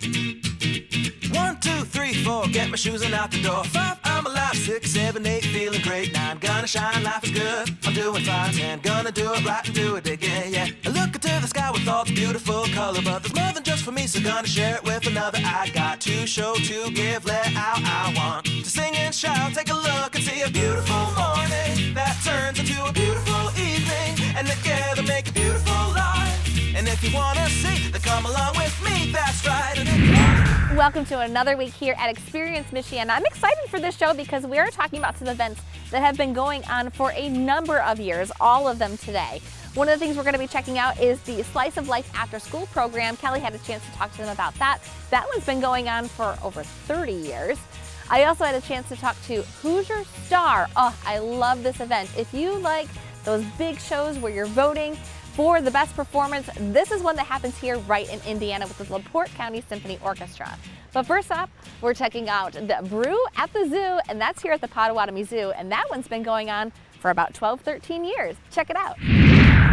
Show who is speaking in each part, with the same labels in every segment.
Speaker 1: 1, 2, 3, 4, get my shoes and out the door. 5, I'm alive. 6, 7, 8, feeling great. 9, gonna shine, life is good. I'm doing fine. 10, gonna do it right and do it again, yeah. I look into the sky with all the beautiful color, but there's more than just for me, so gonna share it with another. I got to show, to give, let out. I want to sing and shout. Take a look and see a beautiful morning that turns into a beautiful evening, and together make a beautiful life. And if you wanna see, then come along with me, that's right.
Speaker 2: Welcome to another week here at Experience Michiana. I'm excited for this show because we are talking about some events that have been going on for a number of years, all of them today. One of the things we're going to be checking out is the Slice of Life after school program. Kelly had a chance to talk to them about that. That one's been going on for over 30 years. I also had a chance to talk to Hoosier Star. Oh, I love this event. If you like those big shows where you're voting for the best performance, this is one that happens here right in Indiana with the LaPorte County Symphony Orchestra. But first up, we're checking out the Brew at the Zoo, and that's here at the Potawatomi Zoo, and that one's been going on for about 12, 13 years. Check it out.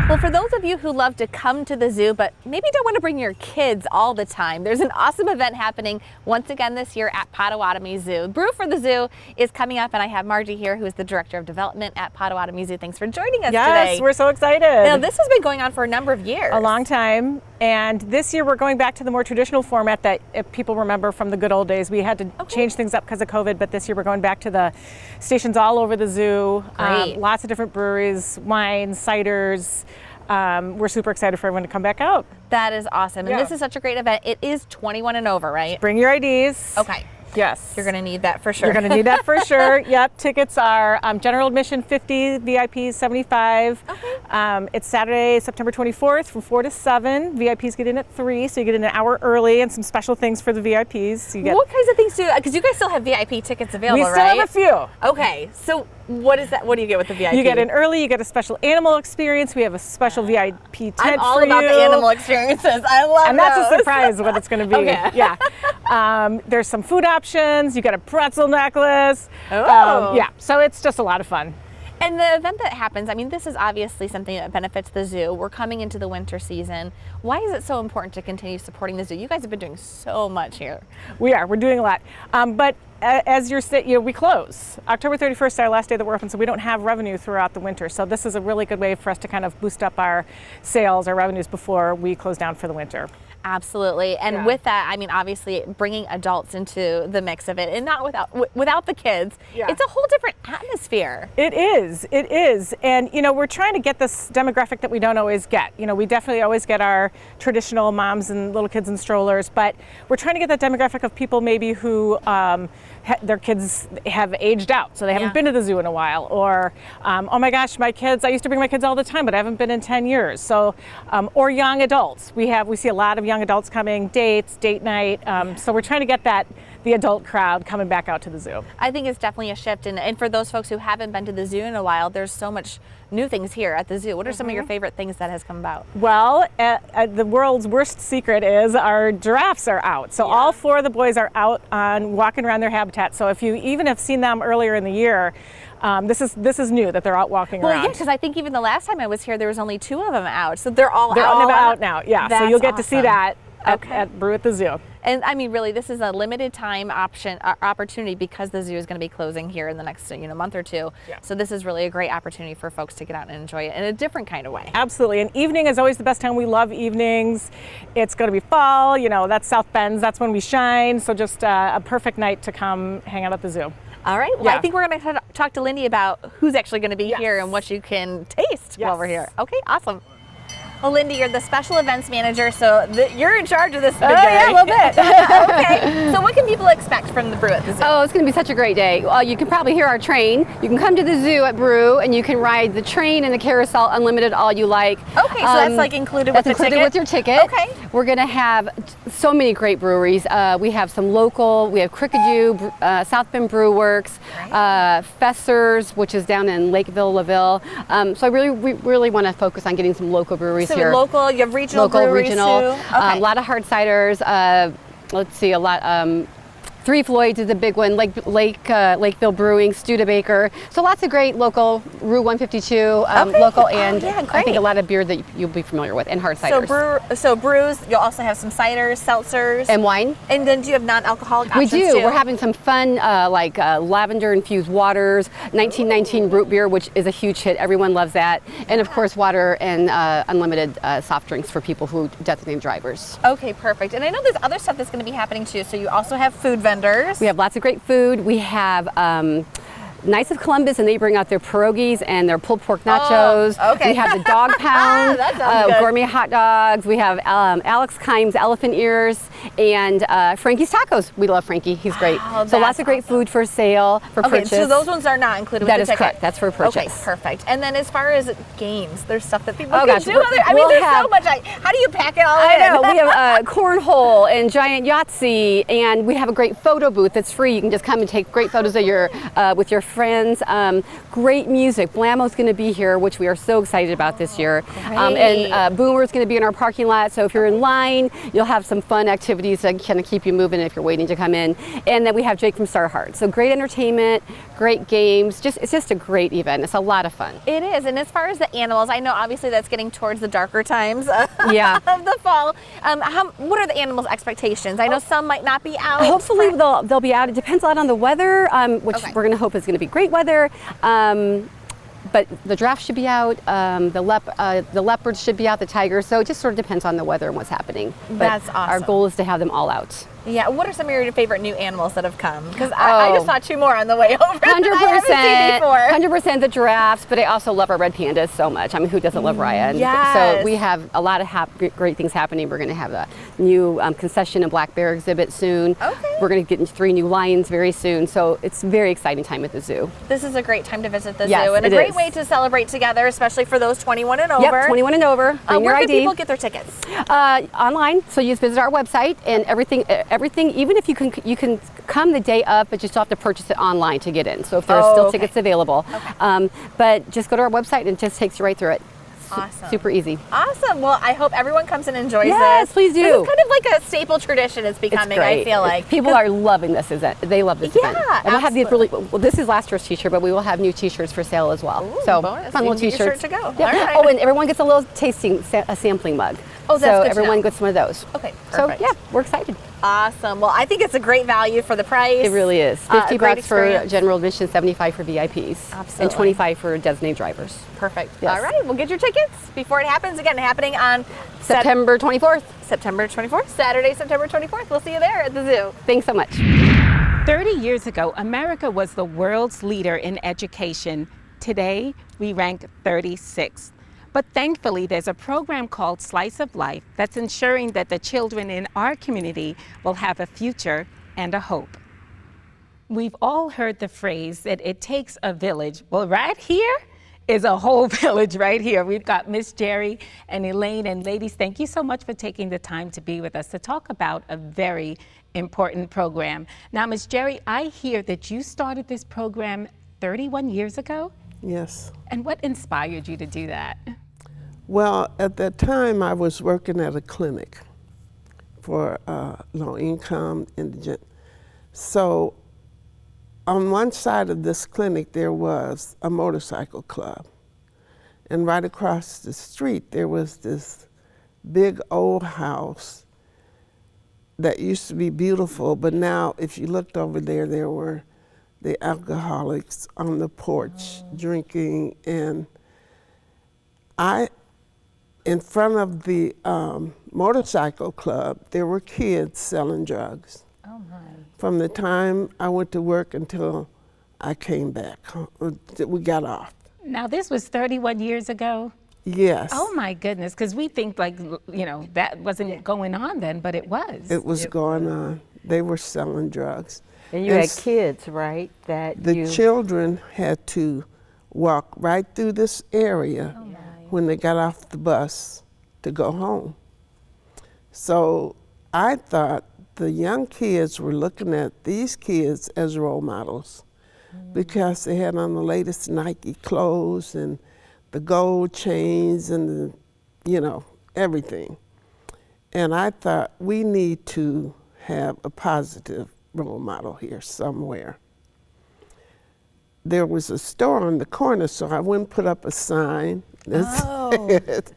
Speaker 2: Well, for those of you who love to come to the zoo, but maybe don't want to bring your kids all the time, there's an awesome event happening once again this year at Potawatomi Zoo. Brew for the Zoo is coming up, and I have Margie here, who is the Director of Development at Potawatomi Zoo. Thanks for joining us today.
Speaker 3: Yes, we're so excited.
Speaker 2: Now, this has been going on for a number of years.
Speaker 3: A long time. And this year we're going back to the more traditional format that if people remember from the good old days. We had to change things up because of COVID, but this year we're going back to the stations all over the zoo.
Speaker 2: Great.
Speaker 3: Lots of different breweries, wines, ciders. We're super excited for everyone to come back out.
Speaker 2: That is awesome. And
Speaker 3: Yeah.
Speaker 2: this is such a great event. It is 21 and over, right?
Speaker 3: Bring your IDs.
Speaker 2: Okay.
Speaker 3: Yes.
Speaker 2: You're going to need that for sure.
Speaker 3: You're going to need that for sure. Yep. Tickets are general admission 50, VIP 75.
Speaker 2: Okay.
Speaker 3: It's Saturday, September 24th from 4 to 7. VIPs get in at 3, so you get in an hour early, and some special things for the VIPs. You get,
Speaker 2: What kinds of things do, because you guys still have VIP tickets available,
Speaker 3: we still
Speaker 2: right?
Speaker 3: have a few.
Speaker 2: Okay. So what is that? What do you get with the VIP?
Speaker 3: You get in early, you get a special animal experience. We have a special VIP tent
Speaker 2: I'm all
Speaker 3: for
Speaker 2: about
Speaker 3: you.
Speaker 2: the animal experiences. I love
Speaker 3: And that's a
Speaker 2: those.
Speaker 3: surprise what it's going to be.
Speaker 2: Okay.
Speaker 3: Yeah. There's some food options. You get a pretzel necklace.
Speaker 2: Oh.
Speaker 3: Yeah. So it's just a lot of fun.
Speaker 2: And the event that happens, I mean, this is obviously something that benefits the zoo. We're coming into the winter season. Why is it so important to continue supporting the zoo? You guys have been doing so much here.
Speaker 3: We are. We're doing a lot. But as you're saying, we close. October 31st is our last day that we're open, so we don't have revenue throughout the winter. So this is a really good way for us to kind of boost up our sales, our revenues before we close down for the winter.
Speaker 2: Absolutely. And
Speaker 3: Yeah.
Speaker 2: with that, I mean, obviously bringing adults into the mix of it and not without the kids,
Speaker 3: Yeah.
Speaker 2: it's a whole different atmosphere.
Speaker 3: It is. It is. And, we're trying to get this demographic that we don't always get. We definitely always get our traditional moms and little kids in strollers, but we're trying to get that demographic of people maybe who their kids have aged out, so they haven't
Speaker 2: Yeah.
Speaker 3: been to the zoo in a while, or oh my gosh, I used to bring my kids all the time, but I haven't been in 10 years. So, or young adults. We see a lot of young adults coming, dates, date night. So we're trying to get the adult crowd coming back out to the zoo.
Speaker 2: I think it's definitely a shift. And for those folks who haven't been to the zoo in a while, there's so much new things here at the zoo. What are some of your favorite things that has come about?
Speaker 3: Well, the world's worst secret is our giraffes are out. So all 4 of the boys are out on walking around their habitat. So if you even have seen them earlier in the year, this is new that they're out walking
Speaker 2: Well,
Speaker 3: around.
Speaker 2: yeah, because I think even the last time I was here, there was only 2 of them out. So they're all
Speaker 3: out now. Yeah, so
Speaker 2: That's
Speaker 3: you'll get to see
Speaker 2: awesome.
Speaker 3: that
Speaker 2: Okay.
Speaker 3: at Brew at the Zoo.
Speaker 2: And I mean, really, this is a limited time opportunity because the zoo is going to be closing here in the next month or two.
Speaker 3: Yeah.
Speaker 2: So this is really a great opportunity for folks to get out and enjoy it in a different kind of way.
Speaker 3: Absolutely. And evening is always the best time. We love evenings. It's going to be fall. That's South Bend's. That's when we shine. So just a perfect night to come hang out at the zoo.
Speaker 2: All right. Well,
Speaker 3: Yeah.
Speaker 2: I think we're going to talk to Lindy about who's actually going to be
Speaker 3: Yes.
Speaker 2: here and what you can taste while
Speaker 3: Yes.
Speaker 2: we're here. Okay, awesome. Well, Lindy, you're the special events manager, so you're in charge of this big day.
Speaker 3: yeah, a little bit.
Speaker 2: Okay. So what can people expect from the Brew at the Zoo?
Speaker 4: Oh, it's going to be such a great day. Well, you can probably hear our train. You can come to the zoo at Brew, and you can ride the train and the carousel unlimited all you like.
Speaker 2: Okay, so that's like included with
Speaker 4: That's
Speaker 2: the
Speaker 4: included
Speaker 2: ticket?
Speaker 4: with your ticket.
Speaker 2: Okay.
Speaker 4: We're going to have so many great breweries. We have some local. We have Crickadoo, South Bend Brew Works, Fessers, which is down in Lakeville, LaVille. So we really want to focus on getting some local breweries
Speaker 2: So
Speaker 4: here.
Speaker 2: local, you have regional
Speaker 4: Local,
Speaker 2: breweries
Speaker 4: regional,
Speaker 2: too? Okay.
Speaker 4: a lot of hard ciders. Let's see, a lot. Three Floyds is a big one, Lakeville Brewing, Studebaker. So lots of great local, Rue 152, local, and
Speaker 2: yeah,
Speaker 4: I think
Speaker 2: great.
Speaker 4: a lot of beer that you'll be familiar with, and hard ciders.
Speaker 2: So brews, you'll also have some ciders, seltzers.
Speaker 4: And wine.
Speaker 2: And then do you have non-alcoholic
Speaker 4: We
Speaker 2: options
Speaker 4: do.
Speaker 2: too?
Speaker 4: We're having some fun, lavender infused waters, 1919 root beer, which is a huge hit. Everyone loves that. And of course, water and unlimited soft drinks for people who designate drivers.
Speaker 2: Okay, perfect. And I know there's other stuff that's going to be happening too. So you also have food vendors.
Speaker 4: We have lots of great food. We have Knights of Columbus, and they bring out their pierogies and their pulled pork nachos.
Speaker 2: Oh, okay.
Speaker 4: We have the dog pound,
Speaker 2: That sounds good.
Speaker 4: gourmet hot dogs. We have Alex Kimes elephant ears, and Frankie's tacos. We love Frankie. He's great.
Speaker 2: Wow,
Speaker 4: So lots
Speaker 2: that's
Speaker 4: of great
Speaker 2: awesome.
Speaker 4: food for sale, for
Speaker 2: Okay,
Speaker 4: purchase.
Speaker 2: so those ones are not included
Speaker 4: That
Speaker 2: with
Speaker 4: is
Speaker 2: the ticket.
Speaker 4: correct. That's for purchase.
Speaker 2: Okay, perfect. And then as far as games, there's stuff that people
Speaker 4: Oh,
Speaker 2: can
Speaker 4: gosh,
Speaker 2: do.
Speaker 4: we'll
Speaker 2: There's
Speaker 4: have-
Speaker 2: so much. How do you pack it all
Speaker 4: I
Speaker 2: in?
Speaker 4: know. We have cornhole and giant Yahtzee, and we have a great photo booth that's free. You can just come and take great photos of your with your friends. Great music. Blamo's going to be here, which we are so excited about this year. And Boomer's going to be in our parking lot. So if you're in line, you'll have some fun activities that kind of keep you moving if you're waiting to come in. And then we have Jake from Star Heart. So great entertainment, great games. It's just a great event. It's a lot of fun.
Speaker 2: It is. And as far as the animals, I know obviously that's getting towards the darker times
Speaker 4: Yeah.
Speaker 2: of the fall. What are the animals' expectations? I know some might not be out.
Speaker 4: Hopefully they'll be out. It depends a lot on the weather, which
Speaker 2: Okay.
Speaker 4: we're going to hope is going to be great weather. But the giraffe should be out. The leopards should be out. The tigers. So it just sort of depends on the weather and what's happening. But
Speaker 2: That's
Speaker 4: our
Speaker 2: awesome.
Speaker 4: goal is to have them all out.
Speaker 2: Yeah. What are some of your favorite new animals that have come? Because I just saw two more on the way over. that I haven't seen before.
Speaker 4: 100% the giraffes. But I also love our red pandas so much. I mean, who doesn't love Raya? And
Speaker 2: Yes.
Speaker 4: So we have a lot of great things happening. We're going to have a new concession and black bear exhibit soon.
Speaker 2: Okay.
Speaker 4: We're going to get 3 new lions very soon. So it's a very exciting time at the zoo.
Speaker 2: This is a great time to visit the
Speaker 4: Yes,
Speaker 2: zoo and a
Speaker 4: it
Speaker 2: great
Speaker 4: is.
Speaker 2: way to celebrate together, especially for those 21 and over.
Speaker 4: Yep, 21 and over. Bring your
Speaker 2: Where
Speaker 4: ID.
Speaker 2: can people get their tickets?
Speaker 4: Online, so you just visit our website and everything. Even if you can come the day of, but you still have to purchase it online to get in. So if there are still
Speaker 2: okay.
Speaker 4: tickets available, but just go to our website and it just takes you right through it.
Speaker 2: Awesome.
Speaker 4: Super easy.
Speaker 2: Awesome. Well, I hope everyone comes and enjoys
Speaker 4: Yes,
Speaker 2: this.
Speaker 4: please do.
Speaker 2: This is kind of like a staple tradition it's
Speaker 4: It's
Speaker 2: becoming,
Speaker 4: great.
Speaker 2: I feel like.
Speaker 4: People are loving this event. They love this
Speaker 2: Yeah,
Speaker 4: event. And we'll have these
Speaker 2: absolutely.
Speaker 4: this is last year's t-shirt, but we will have new t-shirts for sale as well.
Speaker 2: Ooh,
Speaker 4: so
Speaker 2: bonus.
Speaker 4: fun
Speaker 2: You
Speaker 4: little
Speaker 2: can get your
Speaker 4: t-shirts
Speaker 2: shirt to go.
Speaker 4: Yep.
Speaker 2: All right.
Speaker 4: Oh, and everyone gets a little a sampling mug.
Speaker 2: Oh, that's
Speaker 4: so
Speaker 2: good to
Speaker 4: everyone
Speaker 2: know.
Speaker 4: gets one of those.
Speaker 2: Okay,
Speaker 4: So
Speaker 2: perfect.
Speaker 4: yeah, we're excited.
Speaker 2: Awesome. Well, I think it's a great value for the price.
Speaker 4: It really is. 50
Speaker 2: great
Speaker 4: bucks for
Speaker 2: experience.
Speaker 4: general admission, 75 for VIPs,
Speaker 2: Absolutely.
Speaker 4: and 25 for designated drivers.
Speaker 2: Perfect.
Speaker 4: Yes.
Speaker 2: All right. Well, get your tickets before it happens. Again, happening on
Speaker 4: September 24th.
Speaker 2: September 24th, Saturday, September 24th. We'll see you there at the zoo.
Speaker 4: Thanks so much.
Speaker 5: 30 years ago, America was the world's leader in education. Today, we rank 36th. But thankfully, there's a program called Slice of Life that's ensuring that the children in our community will have a future and a hope. We've all heard the phrase that it takes a village. Well, right here is a whole village right here. We've got Miss Jerry and Elaine. And ladies, thank you so much for taking the time to be with us to talk about a very important program. Now, Miss Jerry, I hear that you started this program 31 years ago?
Speaker 6: Yes.
Speaker 5: And what inspired you to do that?
Speaker 6: Well, at that time, I was working at a clinic for low-income indigent. So on one side of this clinic, there was a motorcycle club. And right across the street, there was this big old house that used to be beautiful, but now if you looked over there, there were the alcoholics on the porch drinking, and in front of the motorcycle club, there were kids selling drugs.
Speaker 5: Oh my.
Speaker 6: From the time I went to work until I came back, we got off.
Speaker 5: Now, this was 31 years ago?
Speaker 6: Yes.
Speaker 5: Oh my goodness, because we think like, you know, that wasn't going on then, but it was.
Speaker 6: It was going on. They were selling drugs.
Speaker 7: And you had kids, right? That
Speaker 6: The children had to walk right through this area when they got off the bus to go home. So I thought the young kids were looking at these kids as role models because they had on the latest Nike clothes and the gold chains and the, you know, everything. And I thought we need to have a positive role model here somewhere. There was a store on the corner, so I went and put up a sign that said,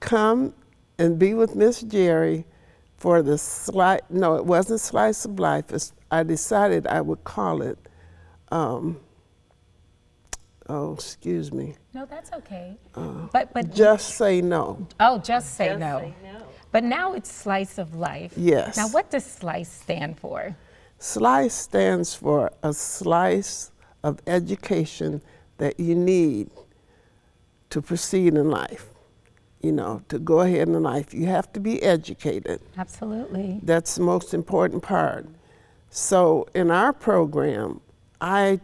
Speaker 6: "Come and be with Miss Jerry for the no, it wasn't Slice of Life. I decided I would call it, oh, excuse me.
Speaker 5: No, that's okay. But
Speaker 6: Just Say No.
Speaker 5: Oh, just say no. But now it's Slice of Life.
Speaker 6: Yes.
Speaker 5: Now, what does SLICE stand for?
Speaker 6: SLICE stands for a slice of education that you need to proceed in life. You know, to go ahead in life, you have to be educated.
Speaker 5: Absolutely.
Speaker 6: That's the most important part. So in our program, I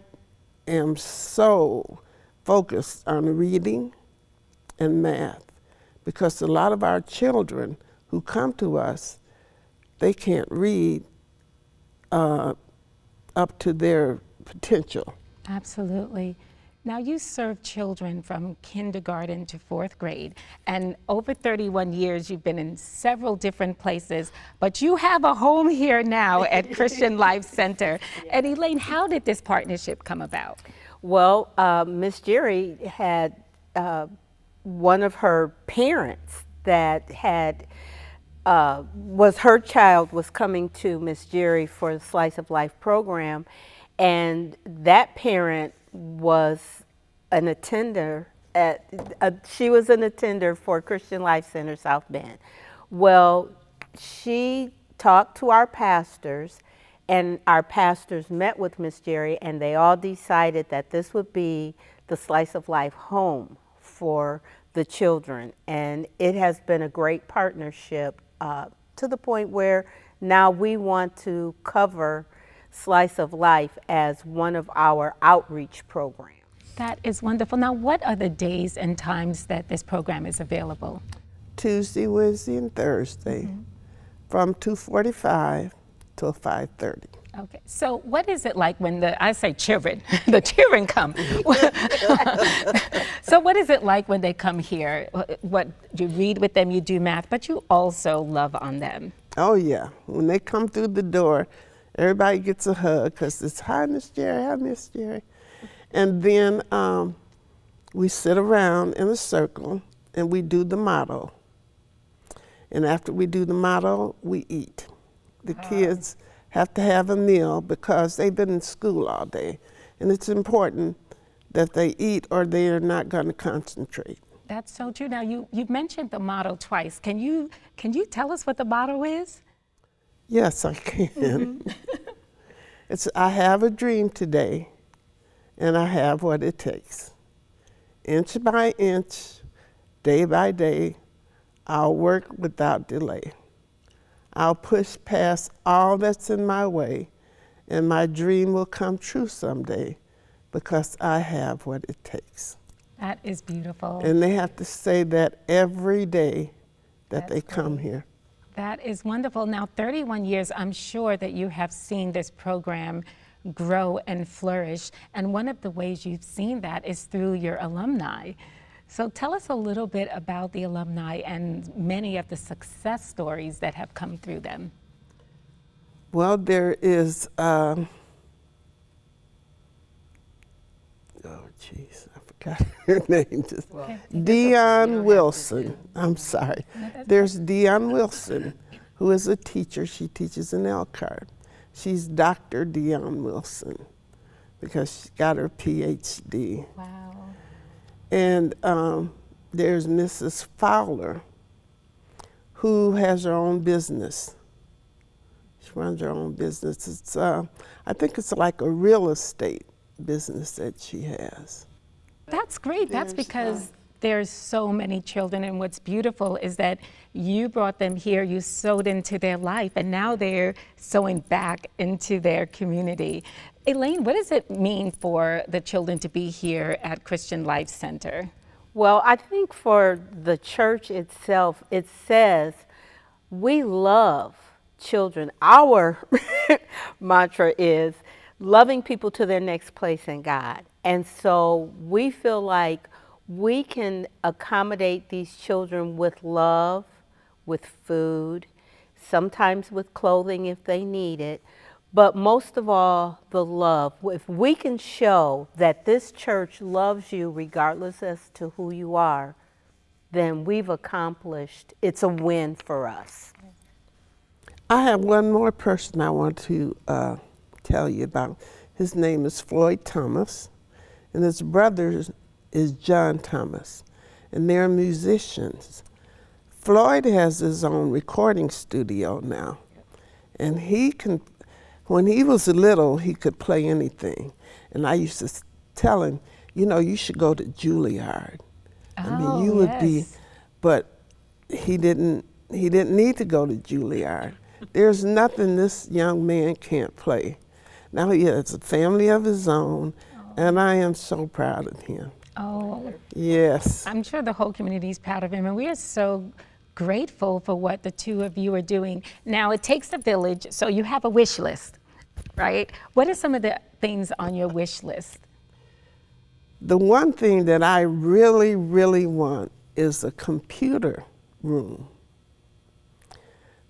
Speaker 6: am so focused on reading and math, because a lot of our children who come to us, they can't read up to their potential.
Speaker 5: Absolutely. Now, you serve children from kindergarten to 4th grade, and over 31 years you've been in several different places, but you have a home here now at Christian Life Center. And Elaine, how did this partnership come about?
Speaker 7: Well, Miss Jerry had one of her parents that had her child was coming to Miss Jerry for the Slice of Life program, and that parent was an attender she was an attender for Christian Life Center South Bend. Well, she talked to our pastors, and our pastors met with Miss Jerry, and they all decided that this would be the Slice of Life home for the children. And it has been a great partnership to the point where now we want to cover Slice of Life as one of our outreach programs.
Speaker 5: That is wonderful. Now, what are the days and times that this program is available?
Speaker 6: Tuesday, Wednesday, and Thursday from 2:45 till 5:30.
Speaker 5: Okay, so what is it like when I say children, the children come? So what is it like when they come here? What you read with them, you do math, but you also love on them.
Speaker 6: Oh yeah, when they come through the door, everybody gets a hug because it's, "Hi, Miss Jerry, hi, Miss Jerry." And then we sit around in a circle and we do the motto. And after we do the motto, we eat. The kids have to have a meal because they've been in school all day. And it's important that they eat or they are not going to concentrate.
Speaker 5: That's so true. Now, you've mentioned the motto twice. Can you tell us what the motto is?
Speaker 6: Yes, I can. It's, "I have a dream today, and I have what it takes. Inch by inch, day by day, I'll work without delay. I'll push past all that's in my way, and my dream will come true someday because I have what it takes."
Speaker 5: That is beautiful.
Speaker 6: And they have to say that every day that they come here.
Speaker 5: That is wonderful. Now, 31 years, I'm sure that you have seen this program grow and flourish. And one of the ways you've seen that is through your alumni. So tell us a little bit about the alumni and many of the success stories that have come through them.
Speaker 6: Well, there is, oh geez, I forgot her name. Dion Wilson. I'm sorry. There's Dion Wilson, who is a teacher. She teaches in Elkhart. She's Dr. Dion Wilson because she got her PhD.
Speaker 5: Wow.
Speaker 6: And there's Mrs. Fowler, who has her own business. She runs her own business. It's, I think it's like a real estate business that she has.
Speaker 5: That's great. That's because there's so many children, and what's beautiful is that you brought them here, you sowed into their life, and now they're sowing back into their community. Elaine, what does it mean for the children to be here at Christian Life Center?
Speaker 7: Well, I think for the church itself, it says we love children. Our mantra is loving people to their next place in God. And so we feel like we can accommodate these children with love, with food, sometimes with clothing if they need it, but most of all, the love. If we can show that this church loves you regardless as to who you are, then we've accomplished, it's a win for us.
Speaker 6: I have one more person I want to tell you about. His name is Floyd Thomas, and his brother is John Thomas, and they're musicians. Floyd has his own recording studio now, and when he was little, he could play anything. And I used to tell him, you know, you should go to Juilliard. I mean, you would be, but he didn't need to go to Juilliard. There's nothing this young man can't play. Now he has a family of his own, and I am so proud of him.
Speaker 5: Oh,
Speaker 6: yes.
Speaker 5: I'm sure the whole community is proud of him, and we are so grateful for what the two of you are doing. Now, it takes a village, so you have a wish list, right? What are some of the things on your wish list?
Speaker 6: The one thing that I really, really want is a computer room.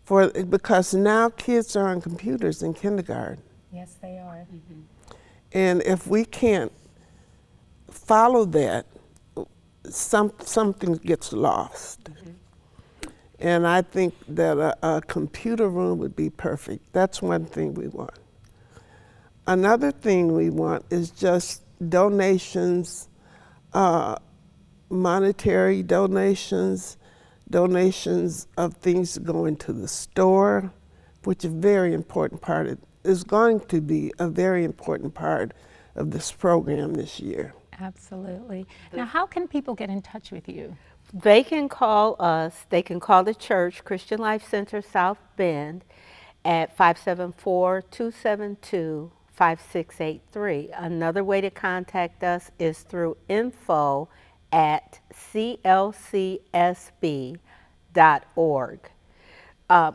Speaker 6: Because now kids are on computers in kindergarten.
Speaker 5: Yes, they are.
Speaker 6: And if we can't follow that, something gets lost. And I think that a computer room would be perfect. That's one thing we want. Another thing we want is just donations, monetary donations, donations of things going to the store, which is a very important part is going to be a very important part of this program this year.
Speaker 5: Absolutely. Now, how can people get in touch with you?
Speaker 7: They can call us, they can call the church, Christian Life Center South Bend, at 574-272-5683. Another way to contact us is through info@clcsb.org.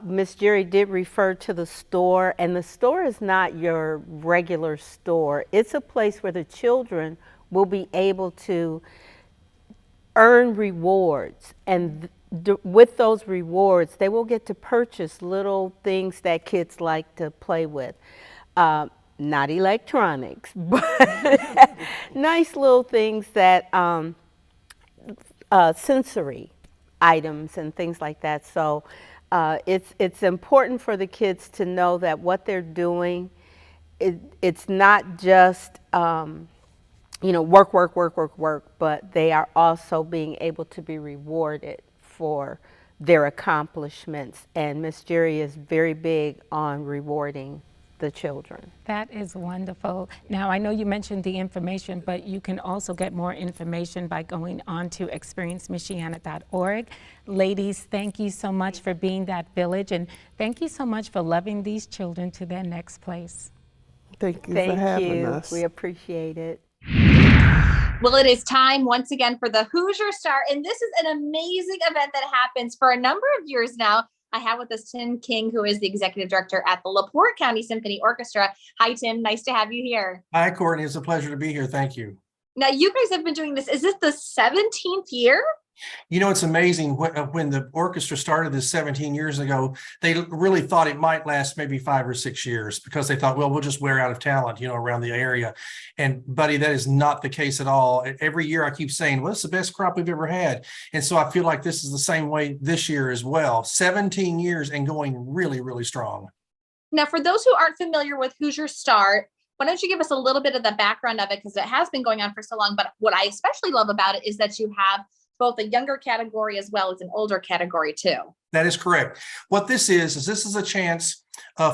Speaker 7: Ms. Jerry did refer to the store, and the store is not your regular store. It's a place where the children will be able to earn rewards, and with those rewards, they will get to purchase little things that kids like to play with. Not electronics, but nice little things that, sensory items and things like that. So it's important for the kids to know that what they're doing, it's not just work, but they are also being able to be rewarded for their accomplishments. And Miss Jerry is very big on rewarding the children.
Speaker 5: That is wonderful. Now, I know you mentioned the information, but you can also get more information by going on to experiencemichiana.org. Ladies, thank you so much for being that village, and thank you so much for loving these children to their next place.
Speaker 6: Thank you for having us.
Speaker 7: We appreciate it.
Speaker 2: Well, it is time once again for the Hoosier Star, and this is an amazing event that happens for a number of years now. I have with us Tim King, who is the executive director at the LaPorte County Symphony Orchestra. Hi, Tim. Nice to have you here.
Speaker 8: Hi, Courtney. It's a pleasure to be here. Thank you.
Speaker 2: Now, you guys have been doing this. Is this the 17th year?
Speaker 8: You know, it's amazing when the orchestra started this 17 years ago, they really thought it might last maybe 5 or 6 years because they thought, well, we'll just wear out of talent, around the area. And buddy, that is not the case at all. Every year I keep saying, well, it's the best crop we've ever had. And so I feel like this is the same way this year as well. 17 years and going really, really strong.
Speaker 2: Now, for those who aren't familiar with Hoosier Star, why don't you give us a little bit of the background of it, because it has been going on for so long. But what I especially love about it is that you have both a younger category as well as an older category too.
Speaker 8: That is correct. What this is a chance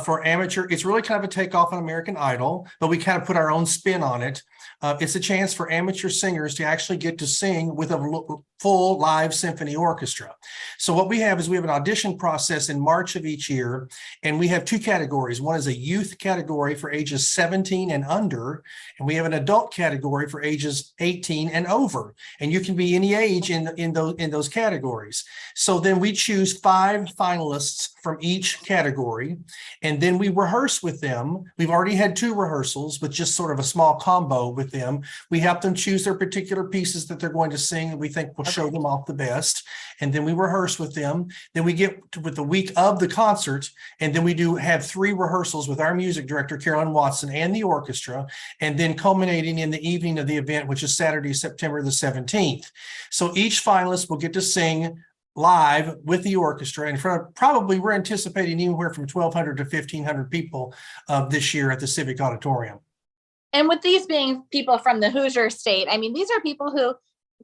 Speaker 8: for amateur. It's really kind of a takeoff on American Idol, but we kind of put our own spin on it. It's a chance for amateur singers to actually get to sing with a full live symphony orchestra. So what we have is we have an audition process in March of each year, and we have 2 categories. One is a youth category for ages 17 and under, and we have an adult category for ages 18 and over. And you can be any age in those categories. So then we choose 5 finalists from each category, and then we rehearse with them. We've already had 2 rehearsals with just sort of a small combo with them. We help them choose their particular pieces that they're going to sing and we think will show them off the best. And then we rehearse with them. Then we get with the week of the concert, and then we do have 3 rehearsals with our music director, Carolyn Watson, and the orchestra, and then culminating in the evening of the event, which is Saturday, September the 17th. So each finalist will get to sing live with the orchestra in front of, probably we're anticipating anywhere from 1,200 to 1,500 people this year at the Civic Auditorium.
Speaker 2: And with these being people from the Hoosier State, I mean, these are people who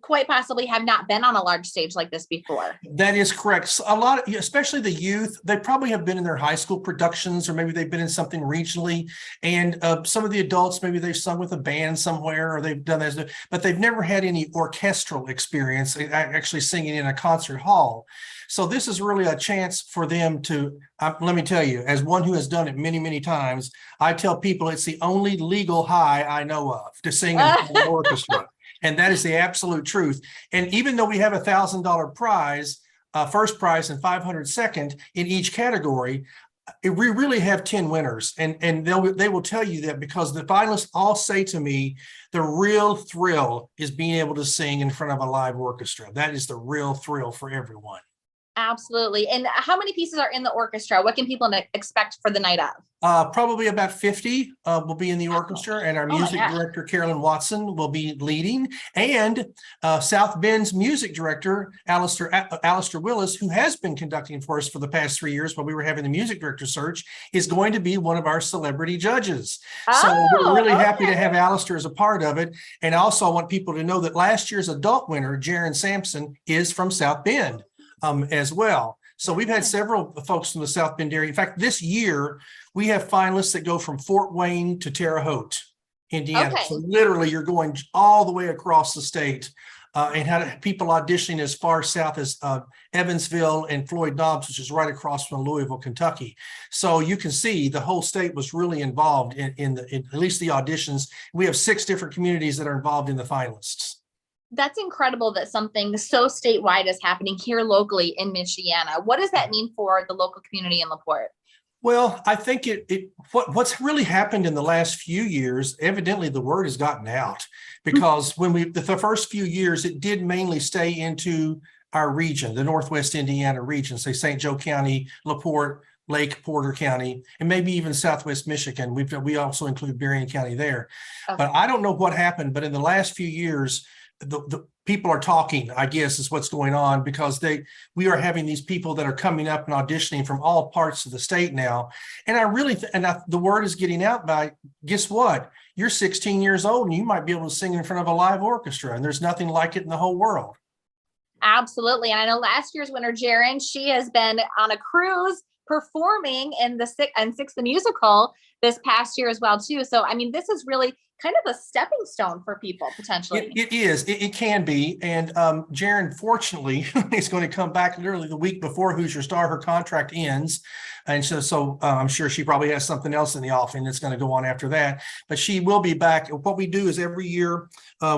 Speaker 2: quite possibly have not been on a large stage like this before.
Speaker 8: That is correct. So a lot of, especially the youth, they probably have been in their high school productions, or maybe they've been in something regionally. And some of the adults, maybe they've sung with a band somewhere, or they've done this, but they've never had any orchestral experience actually singing in a concert hall. So this is really a chance for them to, let me tell you, as one who has done it many, many times, I tell people it's the only legal high I know of to sing in an orchestra. And that is the absolute truth. And even though we have $1,000 prize, first prize and 500 second in each category, we really have 10 winners. And they will tell you that because the finalists all say to me, the real thrill is being able to sing in front of a live orchestra. That is the real thrill for everyone.
Speaker 2: Absolutely. And how many pieces are in the orchestra? What can people expect for the night of?
Speaker 8: Probably about 50 will be in the orchestra, and our music director, Carolyn Watson, will be leading. And South Bend's music director, Alistair Willis, who has been conducting for us for the past 3 years while we were having the music director search, is going to be one of our celebrity judges. So we're really happy to have Alistair as a part of it. And also I want people to know that last year's adult winner, Jaron Sampson, is from South Bend as well. So we've had several folks from the South Bend area. In fact, this year we have finalists that go from Fort Wayne to Terre Haute, Indiana. So literally you're going all the way across the state and had people auditioning as far south as Evansville and Floyd Knobs, which is right across from Louisville, Kentucky. So you can see the whole state was really involved in at least the auditions. We have 6 different communities that are involved in the finalists.
Speaker 2: That's incredible that something so statewide is happening here locally in Michiana. What does that mean for the local community in LaPorte?
Speaker 8: Well, I think what's really happened in the last few years, evidently the word has gotten out, because when the first few years, it did mainly stay into our region, the Northwest Indiana region, say St. Joe County, LaPorte, Lake Porter County, and maybe even Southwest Michigan. We also include Berrien County there. But I don't know what happened, but in the last few years, the people are talking, I guess, is what's going on, because we are having these people that are coming up and auditioning from all parts of the state now. And the word is getting out by, guess what? You're 16 years old and you might be able to sing in front of a live orchestra, and there's nothing like it in the whole world.
Speaker 2: Absolutely. And I know last year's winner, Jaron, she has been on a cruise performing in the Six the Musical this past year as well too. So I mean, this is really kind of a stepping stone for people potentially.
Speaker 8: It is. It can be. And Jaron, fortunately, is going to come back literally the week before Hoosier Star. Her contract ends. And so I'm sure she probably has something else in the offing that's going to go on after that. But she will be back. What we do is every year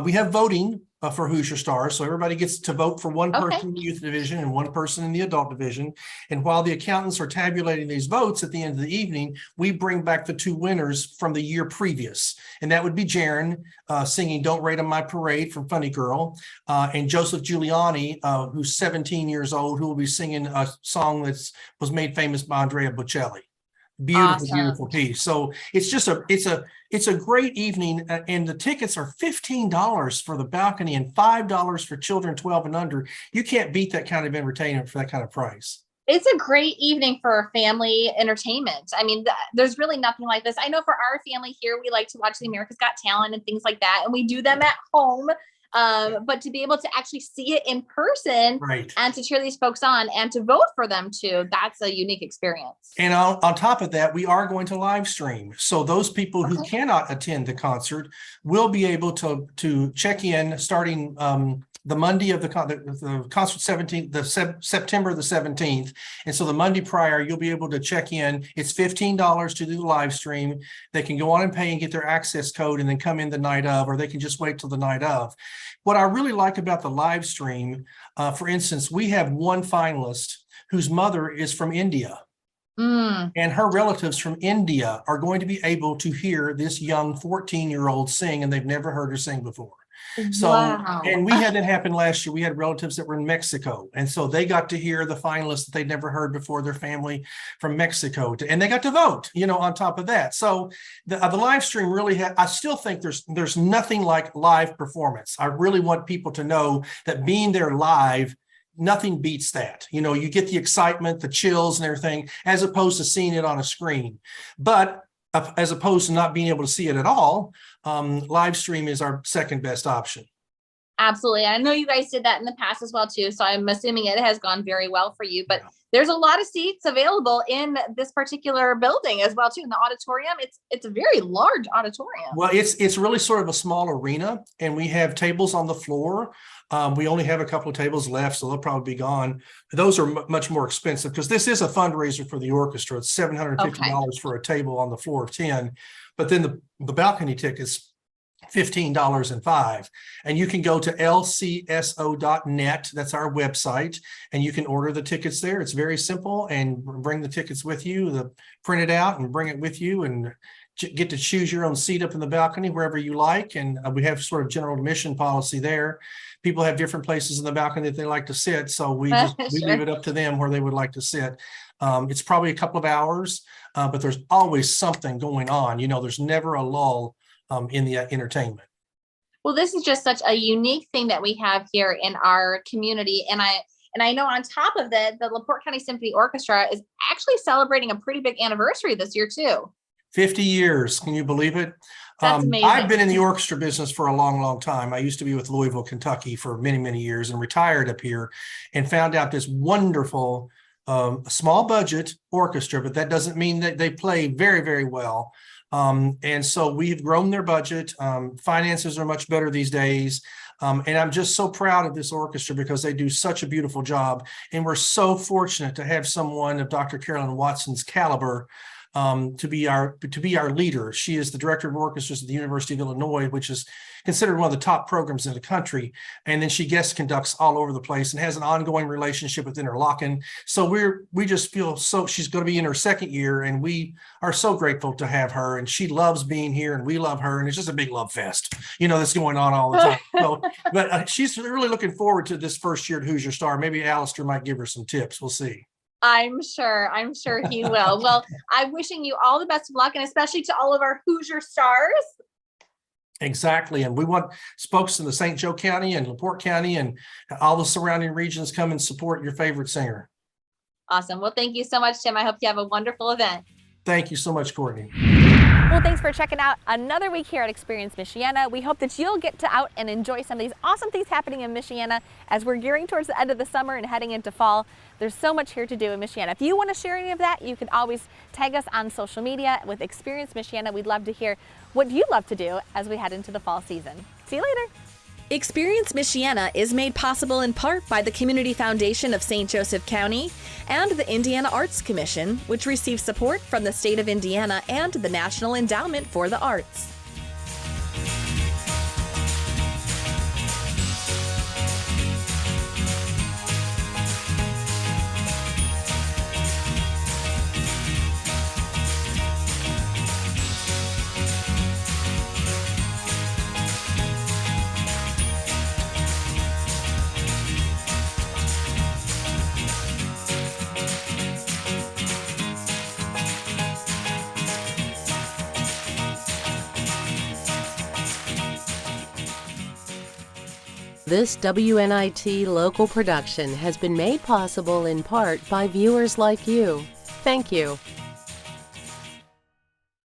Speaker 8: we have voting for Hoosier Stars. So everybody gets to vote for one person in the youth division and one person in the adult division. And while the accountants are tabulating these votes at the end of the evening, we bring back the 2 winners from the year previous. And that would be Jaron singing Don't Rain on My Parade from Funny Girl, and Joseph Giuliani, who's 17 years old, who will be singing a song that was made famous by Andrea Bocelli. Beautiful, beautiful piece. So it's a great evening, and the tickets are $15 for the balcony and $5 for children 12 and under. You can't beat that kind of entertainment for that kind of price.
Speaker 2: It's a great evening for family entertainment. I mean, there's really nothing like this. I know for our family here, we like to watch the America's Got Talent and things like that, and we do them at home. But to be able to actually see it in person, and to cheer these folks on and to vote for them too, that's a unique experience.
Speaker 8: And on top of that, we are going to live stream. So those people who cannot attend the concert will be able to check in starting the Monday of the concert 17th, September the 17th. And so the Monday prior, you'll be able to check in. It's $15 to do the live stream. They can go on and pay and get their access code and then come in the night of, or they can just wait till the night of. What I really like about the live stream, for instance, we have one finalist whose mother is from India. And her relatives from India are going to be able to hear this young 14-year-old sing, and they've never heard her sing before. So,
Speaker 2: Wow.
Speaker 8: and we had that happen last year. We had relatives that were in Mexico, and so they got to hear the finalists that they'd never heard before, their family from Mexico, and they got to vote, on top of that. So the live stream really I still think there's nothing like live performance. I really want people to know that being there live, nothing beats that. You get the excitement, the chills and everything, as opposed to seeing it on a screen. But as opposed to not being able to see it at all, live stream is our second best option.
Speaker 2: Absolutely. I know you guys did that in the past as well too. So I'm assuming it has gone very well for you, but there's a lot of seats available in this particular building as well too. In the auditorium, it's a very large auditorium.
Speaker 8: Well, it's really sort of a small arena, and we have tables on the floor. We only have a couple of tables left, so they'll probably be gone. Those are much more expensive because this is a fundraiser for the orchestra. It's $750 for a table on the floor of 10, but then the balcony tickets $15.05, and you can go to lcso.net. That's our website, and you can order the tickets there. It's very simple, and bring the tickets with you, print it out and bring it with you, and get to choose your own seat up in the balcony wherever you like. And we have sort of general admission policy there. People have different places in the balcony that they like to sit, so we leave it up to them where they would like to sit. It's probably a couple of hours, but there's always something going on. There's never a lull in the entertainment.
Speaker 2: Well, this is just such a unique thing that we have here in our community. And I know on top of that, the LaPorte County Symphony Orchestra is actually celebrating a pretty big anniversary this year too.
Speaker 8: 50 years. Can you believe it?
Speaker 2: That's amazing.
Speaker 8: I've been in the orchestra business for a long, long time. I used to be with Louisville, Kentucky for many, many years, and retired up here, and found out this wonderful small budget orchestra, but that doesn't mean that they play very, very well. And so we've grown their budget. Finances are much better these days. And I'm just so proud of this orchestra because they do such a beautiful job. And we're so fortunate to have someone of Dr. Carolyn Watson's caliber to be our leader. She is the director of orchestras at the University of Illinois, which is considered one of the top programs in the country. And then she guest conducts all over the place and has an ongoing relationship with Interlochen. So we just feel so she's going to be in her second year, and we are so grateful to have her. And she loves being here, and we love her. And it's just a big love fest, that's going on all the time. So, but she's really looking forward to this first year at Hoosier Star. Maybe Alistair might give her some tips. We'll see.
Speaker 2: I'm sure he will. Well, I'm wishing you all the best of luck, and especially to all of our Hoosier Stars.
Speaker 8: Exactly. And we want folks in the St. Joe County and LaPorte County and all the surrounding regions come and support your favorite singer.
Speaker 2: Awesome. Well, thank you so much, Tim. I hope you have a wonderful event.
Speaker 8: Thank you so much, Courtney.
Speaker 2: Well, thanks for checking out another week here at Experience Michiana. We hope that you'll get out and enjoy some of these awesome things happening in Michiana as we're gearing towards the end of the summer and heading into fall. There's so much here to do in Michiana. If you want to share any of that, you can always tag us on social media with Experience Michiana. We'd love to hear what you love to do as we head into the fall season. See you later. Experience Michiana is made possible in part by the Community Foundation of St. Joseph County and the Indiana Arts Commission, which receives support from the state of Indiana and the National Endowment for the Arts.
Speaker 9: This WNIT local production has been made possible in part by viewers like you. Thank you.